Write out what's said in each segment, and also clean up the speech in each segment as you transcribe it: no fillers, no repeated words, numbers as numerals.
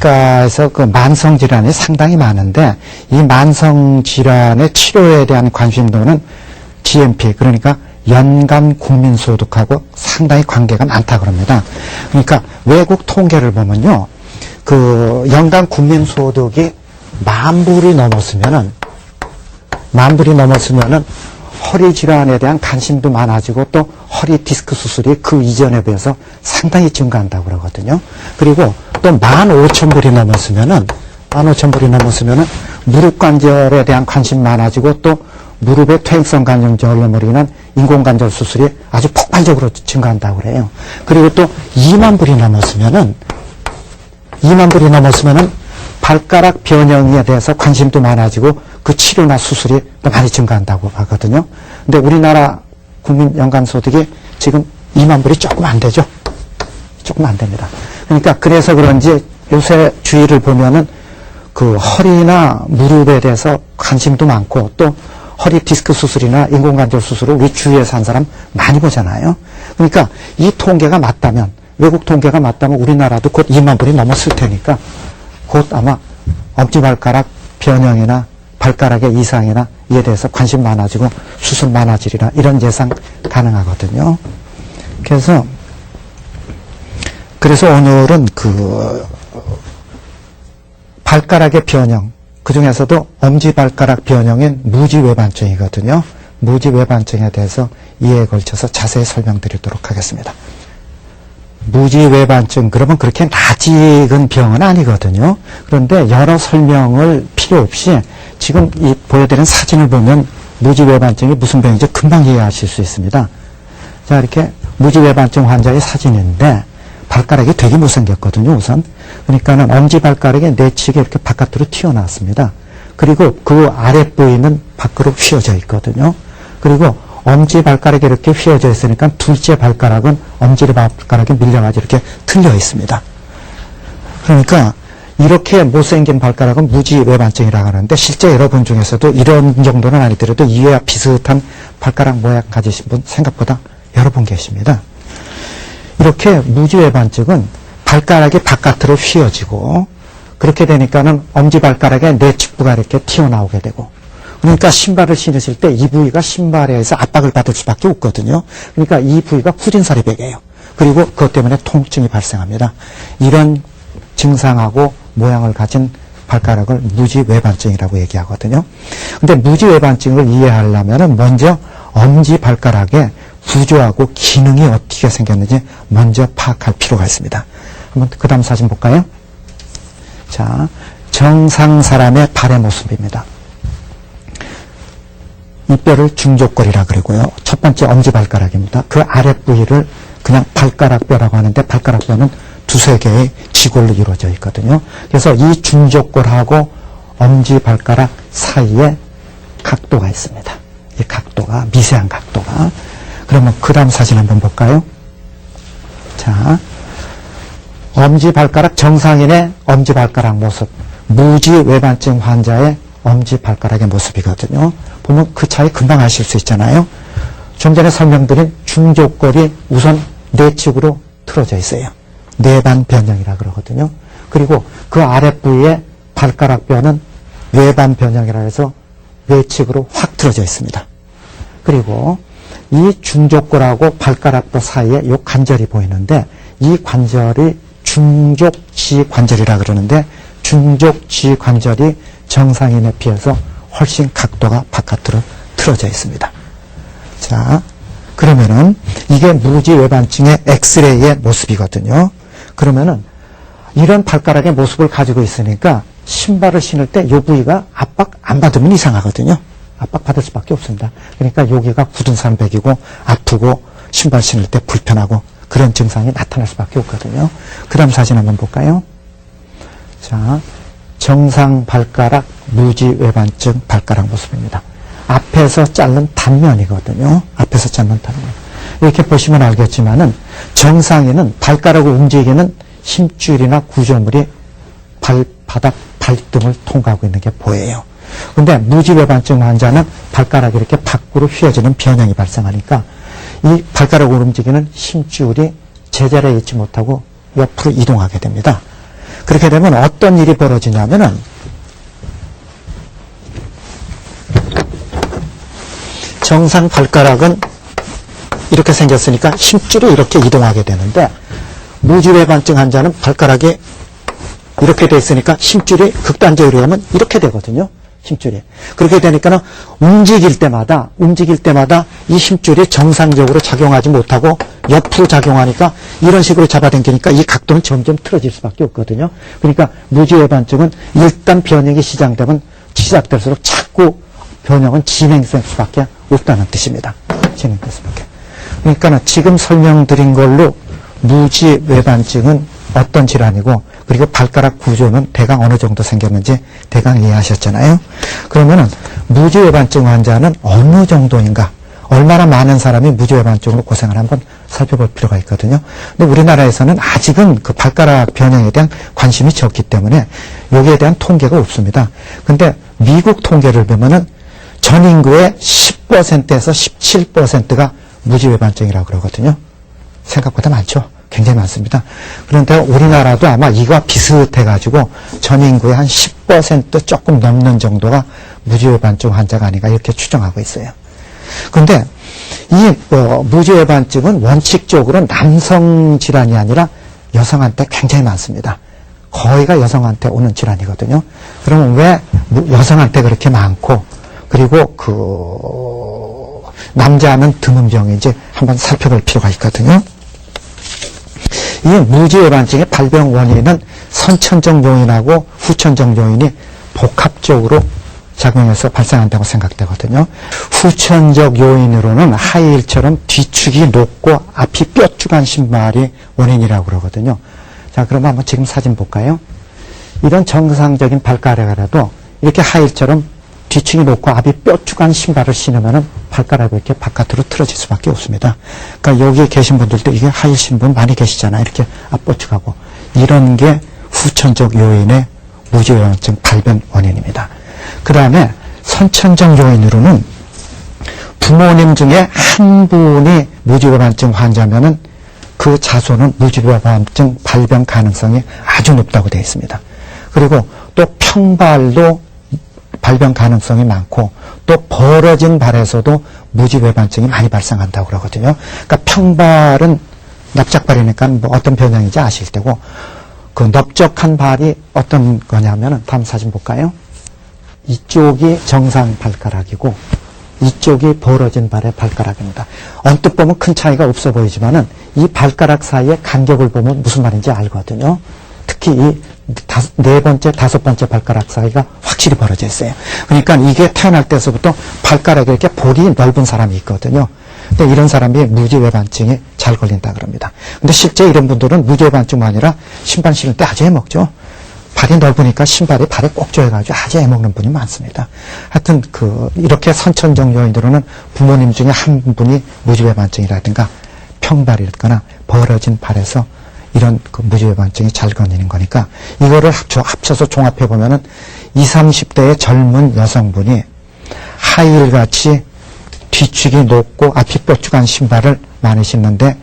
정형외과에서 그 만성질환이 상당히 많은데 이 만성질환의 치료에 대한 관심도는 GNP, 그러니까 연간 국민소득하고 상당히 관계가 많다 그럽니다. 그러니까 외국 통계를 보면요, 그 연간 국민소득이 10,000불이 넘었으면은 허리 질환에 대한 관심도 많아지고 또 허리 디스크 수술이 그 이전에 비해서 상당히 증가한다고 그러거든요. 그리고 또 15,000불이 넘었으면은 무릎 관절에 대한 관심 많아지고 또 무릎의 퇴행성 관절염으로 인한 인공관절 수술이 아주 폭발적으로 증가한다고 그래요. 그리고 또 20,000불이 넘었으면은 발가락 변형에 대해서 관심도 많아지고 그 치료나 수술이 또 많이 증가한다고 하거든요. 근데 우리나라 국민 연간 소득이 지금 20,000불이 조금 안 되죠. 조금 안 됩니다. 그러니까 그래서 그런지 요새 주위를 보면은 그 허리나 무릎에 대해서 관심도 많고 또 허리 디스크 수술이나 인공관절 수술을 우리 주위에서 한 사람 많이 보잖아요. 그러니까 이 통계가 맞다면, 외국 통계가 맞다면 우리나라도 곧 20,000불이 넘었을 테니까 곧 아마 엄지발가락 변형이나 발가락의 이상이나 이에 대해서 관심 많아지고 수술 많아지리라 이런 예상 가능하거든요. 그래서 오늘은 그 발가락의 변형, 그 중에서도 엄지발가락 변형인 무지외반증이거든요. 무지외반증에 대해서 이해에 걸쳐서 자세히 설명드리도록 하겠습니다. 무지외반증, 그러면 그렇게 낯익은 병은 아니거든요. 그런데 여러 설명을 필요 없이 지금 이 보여드린 사진을 보면 무지외반증이 무슨 병인지 금방 이해하실 수 있습니다. 자, 이렇게 무지외반증 환자의 사진인데 발가락이 되게 못생겼거든요, 우선. 그러니까는 엄지발가락의 내측이 이렇게 바깥으로 튀어나왔습니다. 그리고 그 아랫부위는 밖으로 휘어져 있거든요. 그리고 엄지발가락이 이렇게 휘어져 있으니까 둘째 발가락은 엄지발가락이 밀려가지고 이렇게 틀려 있습니다. 그러니까 이렇게 못생긴 발가락은 무지외반증이라고 하는데 실제 여러분 중에서도 이런 정도는 아니더라도 이와 비슷한 발가락 모양 가지신 분 생각보다 여러 분 계십니다. 이렇게 무지외반증은 발가락이 바깥으로 휘어지고 그렇게 되니까는 엄지발가락의 내측부가 이렇게 튀어나오게 되고, 그러니까 신발을 신으실 때 이 부위가 신발에 의해서 압박을 받을 수밖에 없거든요. 그러니까 이 부위가 후진살이 베겨요. 그리고 그것 때문에 통증이 발생합니다. 이런 증상하고 모양을 가진 발가락을 무지외반증이라고 얘기하거든요. 근데 무지외반증을 이해하려면 먼저 엄지발가락의 구조하고 기능이 어떻게 생겼는지 먼저 파악할 필요가 있습니다. 한번 그 다음 사진 볼까요? 자, 정상 사람의 발의 모습입니다. 이 뼈를 중족골이라 그러고요. 첫 번째 엄지발가락입니다. 그 아랫부위를 그냥 발가락뼈라고 하는데 발가락뼈는 두세 개의 지골로 이루어져 있거든요. 그래서 이 중족골하고 엄지발가락 사이에 각도가 있습니다. 이 각도가, 미세한 각도가. 그러면 그 다음 사진 한번 볼까요? 자, 엄지발가락, 정상인의 엄지발가락 모습, 무지외반증 환자의 엄지발가락의 모습이거든요. 보면 그 차이 금방 아실 수 있잖아요. 좀 전에 설명드린 중족골이 우선 내측으로 틀어져 있어요. 뇌반 변형이라 그러거든요. 그리고 그 아랫부위에 발가락뼈는 외반 변형이라 해서 외측으로 확 틀어져 있습니다. 그리고 이 중족골하고 발가락뼈 사이에 이 관절이 보이는데 이 관절이 중족지관절이라 그러는데 중족지관절이 정상인에 비해서 훨씬 각도가 바깥으로 틀어져 있습니다. 자, 그러면은 이게 무지외반증의 엑스레이의 모습이거든요. 그러면은 이런 발가락의 모습을 가지고 있으니까 신발을 신을 때 이 부위가 압박 안 받으면 이상하거든요. 압박 받을 수밖에 없습니다. 그러니까 여기가 굳은 산백이고 아프고 신발 신을 때 불편하고 그런 증상이 나타날 수밖에 없거든요. 그 다음 사진 한번 볼까요? 자, 정상 발가락 무지외반증 발가락 모습입니다. 앞에서 자른 단면이거든요. 앞에서 자른 단면. 이렇게 보시면 알겠지만은 정상인은 발가락을 움직이는 힘줄이나 구조물이 발바닥, 발등을 통과하고 있는 게 보여요. 근데 무지외반증 환자는 발가락이 이렇게 밖으로 휘어지는 변형이 발생하니까 이 발가락을 움직이는 힘줄이 제자리에 있지 못하고 옆으로 이동하게 됩니다. 그렇게 되면 어떤 일이 벌어지냐면은 정상 발가락은 이렇게 생겼으니까 힘줄이 이렇게 이동하게 되는데 무지외반증 환자는 발가락이 이렇게 돼 있으니까 힘줄이 극단적으로 가면 이렇게 되거든요. 힘줄이. 그렇게 되니까는 움직일 때마다 이 힘줄이 정상적으로 작용하지 못하고 옆으로 작용하니까 이런 식으로 잡아당기니까 이 각도는 점점 틀어질 수밖에 없거든요. 그러니까 무지외반증은 일단 변형이 시작될수록 자꾸 변형은 진행될 수밖에 없다는 뜻입니다. 진행될 수밖에. 그러니까 지금 설명드린 걸로 무지외반증은 어떤 질환이고 그리고 발가락 구조는 대강 어느 정도 생겼는지 대강 이해하셨잖아요. 그러면은 무지외반증 환자는 어느 정도인가, 얼마나 많은 사람이 무지외반증으로 고생을 한번 살펴볼 필요가 있거든요. 근데 우리나라에서는 아직은 그 발가락 변형에 대한 관심이 적기 때문에 여기에 대한 통계가 없습니다. 근데 미국 통계를 보면은 전 인구의 10%에서 17%가 무지외반증이라고 그러거든요. 생각보다 많죠. 굉장히 많습니다. 그런데 우리나라도 아마 이거와 비슷해가지고 전 인구의 한 10% 조금 넘는 정도가 무지외반증 환자가 아닌가 이렇게 추정하고 있어요. 그런데 이 무지외반증은 원칙적으로 남성 질환이 아니라 여성한테 굉장히 많습니다. 거의가 여성한테 오는 질환이거든요. 그러면 왜 여성한테 그렇게 많고 그리고 남자는 드문 병인지 한번 살펴볼 필요가 있거든요. 이 무지외반증의 발병 원인은 선천적 요인하고 후천적 요인이 복합적으로 작용해서 발생한다고 생각되거든요. 후천적 요인으로는 하이힐처럼 뒤축이 높고 앞이 뾰족한 신발이 원인이라고 그러거든요. 자, 그러면 한번 지금 사진 볼까요? 이런 정상적인 발가락이라도 이렇게 하이힐처럼 뒤축이 높고 앞이 뾰족한 신발을 신으면은 발가락이 이렇게 바깥으로 틀어질 수밖에 없습니다. 그러니까 여기 계신 분들도 이게 하이힐 신은 분 많이 계시잖아요. 이렇게 앞 뾰족하고. 이런 게 후천적 요인의 무지외반증 발병 원인입니다. 그 다음에 선천적 요인으로는 부모님 중에 한 분이 무지외반증 환자면은 그 자손은 무지외반증 발병 가능성이 아주 높다고 되어 있습니다. 그리고 또 평발도 발병 가능성이 많고 또 벌어진 발에서도 무지외반증이 많이 발생한다고 그러거든요. 그러니까 평발은 납작발이니까 뭐 어떤 변형인지 아실 테고 그 넓적한 발이 어떤 거냐면은 다음 사진 볼까요? 이쪽이 정상 발가락이고 이쪽이 벌어진 발의 발가락입니다. 언뜻 보면 큰 차이가 없어 보이지만은 이 발가락 사이의 간격을 보면 무슨 말인지 알거든요. 특히 이 네 번째, 다섯 번째 발가락 사이가 확실히 벌어져 있어요. 그러니까 이게 태어날 때서부터 발가락에 이렇게 볼이 넓은 사람이 있거든요. 근데 이런 사람이 무지외반증이 잘 걸린다 그럽니다. 근데 실제 이런 분들은 무지외반증만 아니라 신발 신을 때 아주 해먹죠. 발이 넓으니까 신발이 발에 꼭 조여가지고 아주 해먹는 분이 많습니다. 하여튼 이렇게 선천적 요인으로는 부모님 중에 한 분이 무지외반증이라든가 평발이거나 벌어진 발에서 이런 무지외반증이 잘 걸리는 거니까 이거를 합쳐서 종합해보면은 20, 30대의 젊은 여성분이 하이힐같이 뒤축이 높고 앞이 뾰족한 신발을 많이 신는데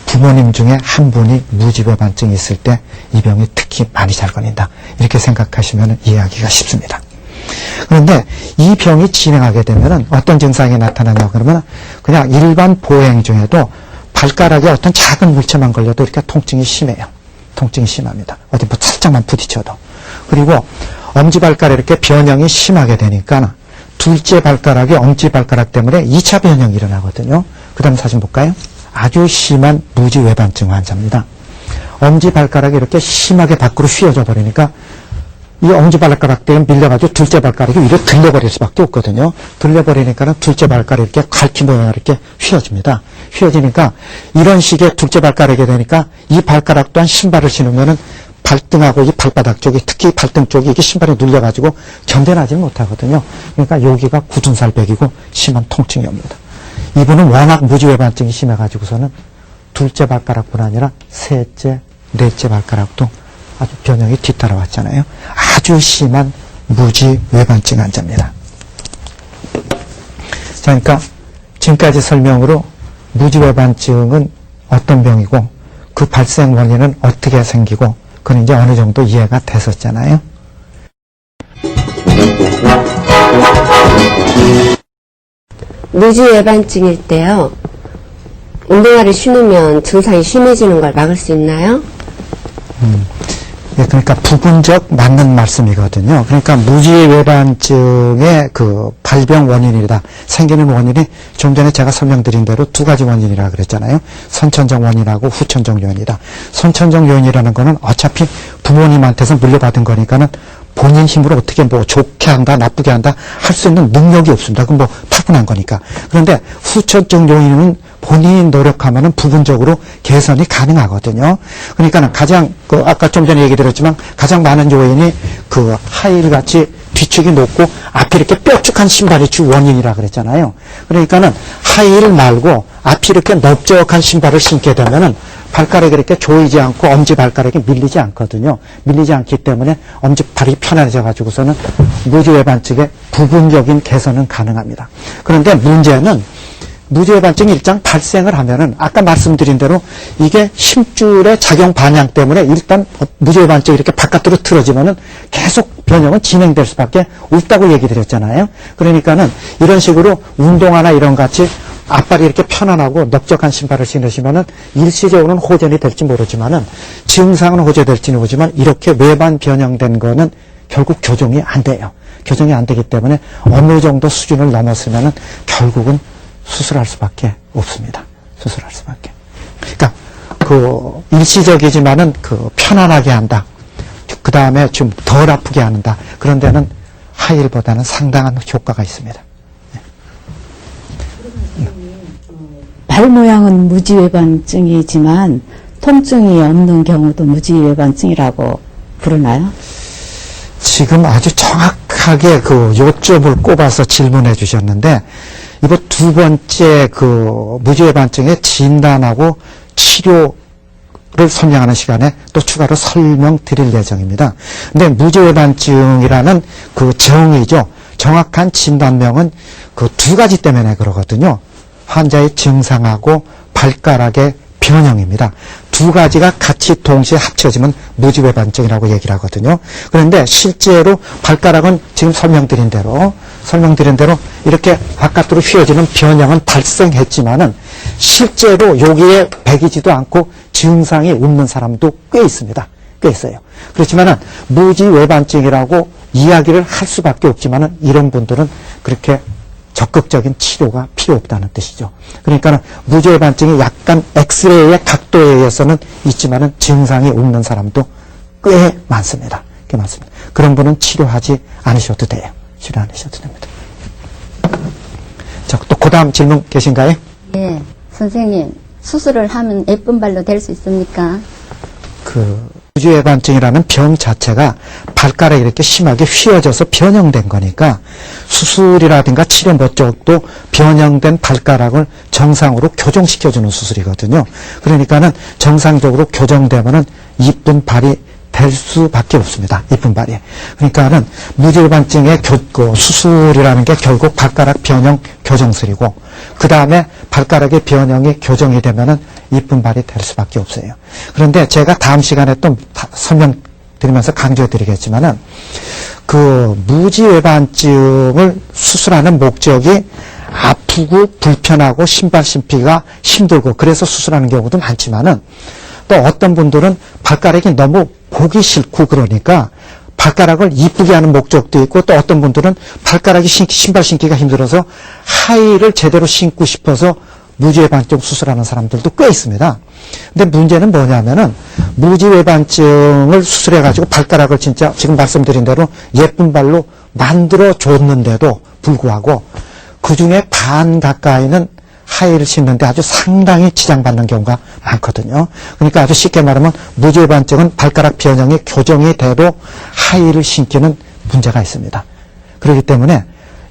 부모님 중에 한 분이 무지외반증이 있을 때 이 병이 특히 많이 잘 걸린다. 이렇게 생각하시면 이해하기가 쉽습니다. 그런데 이 병이 진행하게 되면은 어떤 증상이 나타나냐 그러면 그냥 일반 보행 중에도 발가락에 어떤 작은 물체만 걸려도 이렇게 통증이 심해요. 통증이 심합니다. 어디 뭐 살짝만 부딪혀도. 그리고 엄지발가락에 이렇게 변형이 심하게 되니까 둘째 발가락이 엄지발가락 때문에 2차 변형이 일어나거든요. 그 다음 사진 볼까요? 아주 심한 무지외반증 환자입니다. 엄지발가락이 이렇게 심하게 밖으로 휘어져 버리니까 이 엄지발가락 때문에 밀려가지고 둘째 발가락이 위로 들려버릴 수밖에 없거든요. 들려버리니까는 둘째 발가락이 이렇게 갈퀴 모양으로 이렇게 휘어집니다. 휘어지니까 이런 식의 둘째 발가락이 되니까 이 발가락 또한 신발을 신으면은 발등하고 이 발바닥 쪽이 특히 발등 쪽이 이게 신발에 눌려가지고 견뎌나지 못하거든요. 그러니까 여기가 굳은 살백이고 심한 통증이 옵니다. 이분은 워낙 무지외반증이 심해가지고서는 둘째 발가락뿐 아니라 셋째, 넷째 발가락도 아주 변형이 뒤따라왔잖아요. 아주 심한 무지외반증 환자입니다. 자, 그러니까 지금까지 설명으로 무지외반증은 어떤 병이고 그 발생 원인은 어떻게 생기고 그건 이제 어느 정도 이해가 됐었잖아요. 무지외반증일 때요, 운동화를 신으면 증상이 심해지는 걸 막을 수 있나요? 예, 그러니까 부분적 맞는 말씀이거든요. 그러니까 무지외반증의 그 발병 원인이다. 생기는 원인이 좀 전에 제가 설명드린 대로 두 가지 원인이라고 그랬잖아요. 선천적 원인하고 후천적 요인이다. 선천적 요인이라는 거는 어차피 부모님한테서 물려받은 거니까는 본인 힘으로 어떻게 뭐 좋게 한다, 나쁘게 한다 할 수 있는 능력이 없습니다. 그건 뭐 타고난 거니까. 그런데 후천적 요인은 본인이 노력하면은 부분적으로 개선이 가능하거든요. 그러니까 가장 아까 좀 전에 얘기 드렸지만 가장 많은 요인이 그 하이힐 같이 뒤축이 높고 앞이 이렇게 뾰족한 신발이 주 원인이라 그랬잖아요. 그러니까는 하이힐 말고 앞이 이렇게 넓적한 신발을 신게 되면은 발가락이 이렇게 조이지 않고 엄지 발가락이 밀리지 않거든요. 밀리지 않기 때문에 엄지발이 편안해져 가지고서는 무지외반증의 부분적인 개선은 가능합니다. 그런데 문제는 무지외반증이 일단 발생을 하면은 아까 말씀드린 대로 이게 힘줄의 작용 반향 때문에 일단 무지외반증이 이렇게 바깥으로 틀어지면은 계속 변형은 진행될 수밖에 없다고 얘기 드렸잖아요. 그러니까는 이런 식으로 운동화나 이런 같이 앞발이 이렇게 편안하고 넓적한 신발을 신으시면은 일시적으로는 호전이 될지 모르지만은 증상은 호전될지는 모르지만 이렇게 외반 변형된 거는 결국 교정이 안 돼요. 교정이 안 되기 때문에 어느 정도 수준을 넘었으면은 결국은 수술할 수밖에 없습니다. 수술할 수밖에. 그러니까 그 일시적이지만은 그 편안하게 한다. 그 다음에 좀 덜 아프게 한다. 그런 데는 하이힐보다는 상당한 효과가 있습니다. 발 모양은 무지외반증이지만 통증이 없는 경우도 무지외반증이라고 부르나요? 지금 아주 정확하게 그 요점을 꼽아서 질문해 주셨는데, 이번 두 번째 그 무지외반증의 진단하고 치료를 설명하는 시간에 또 추가로 설명드릴 예정입니다. 근데 무지외반증이라는 그 정의죠. 정확한 진단명은 그 두 가지 때문에 그러거든요. 환자의 증상하고 발가락의 변형입니다. 두 가지가 같이 동시에 합쳐지면 무지외반증이라고 얘기를 하거든요. 그런데 실제로 발가락은 지금 설명드린 대로 이렇게 바깥으로 휘어지는 변형은 발생했지만은 실제로 여기에 배기지도 않고 증상이 없는 사람도 꽤 있습니다. 꽤 있어요. 그렇지만은 무지외반증이라고 이야기를 할 수밖에 없지만은 이런 분들은 그렇게 적극적인 치료가 필요 없다는 뜻이죠. 그러니까 무지외반증이 약간 엑스레이의 각도에 의해서는 있지만은 증상이 없는 사람도 꽤 많습니다. 꽤 많습니다. 그런 분은 치료하지 않으셔도 돼요. 치료 안 하셔도 됩니다. 자, 또 그 다음 질문 계신가요? 예, 선생님, 수술을 하면 예쁜 발로 될 수 있습니까? 무지외반증이라는 병 자체가 발가락이 이렇게 심하게 휘어져서 변형된 거니까 수술이라든가 치료 목적도 변형된 발가락을 정상으로 교정시켜주는 수술이거든요. 그러니까는 정상적으로 교정되면은 이쁜 발이 될 수밖에 없습니다. 이쁜 발이. 그러니까는 무지외반증의 수술이라는 게 결국 발가락 변형 교정술이고, 그 다음에 발가락의 변형이 교정이 되면은 이쁜 발이 될 수밖에 없어요. 그런데 제가 다음 시간에 또 설명드리면서 강조해드리겠지만은 그 무지외반증을 수술하는 목적이 아프고 불편하고 신발 신기가 힘들고 그래서 수술하는 경우도 많지만은 또 어떤 분들은 발가락이 너무 보기 싫고 그러니까 발가락을 이쁘게 하는 목적도 있고, 또 어떤 분들은 발가락이 신발 신기가 힘들어서 하이힐을 제대로 신고 싶어서 무지외반증 수술하는 사람들도 꽤 있습니다. 근데 문제는 뭐냐면은 무지외반증을 수술해가지고 발가락을 진짜 지금 말씀드린 대로 예쁜 발로 만들어 줬는데도 불구하고 그 중에 반 가까이는 하이힐을 신는데 아주 상당히 지장받는 경우가 많거든요. 그러니까 아주 쉽게 말하면 무지외반증은 발가락 변형이 교정이 돼도 하이힐을 신기는 문제가 있습니다. 그렇기 때문에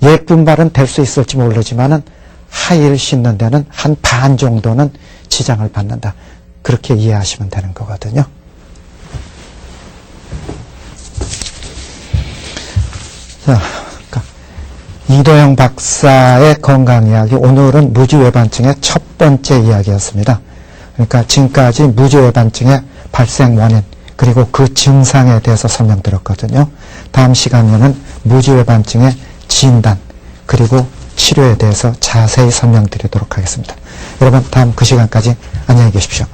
예쁜 발은 될 수 있을지 모르지만은 하이힐을 신는 데는 한 반 정도는 지장을 받는다. 그렇게 이해하시면 되는 거거든요. 자, 이도영 박사의 건강 이야기, 오늘은 무지외반증의 첫 번째 이야기였습니다. 그러니까 지금까지 무지외반증의 발생 원인, 그리고 그 증상에 대해서 설명드렸거든요. 다음 시간에는 무지외반증의 진단 그리고 치료에 대해서 자세히 설명드리도록 하겠습니다. 여러분 다음 그 시간까지 안녕히 계십시오.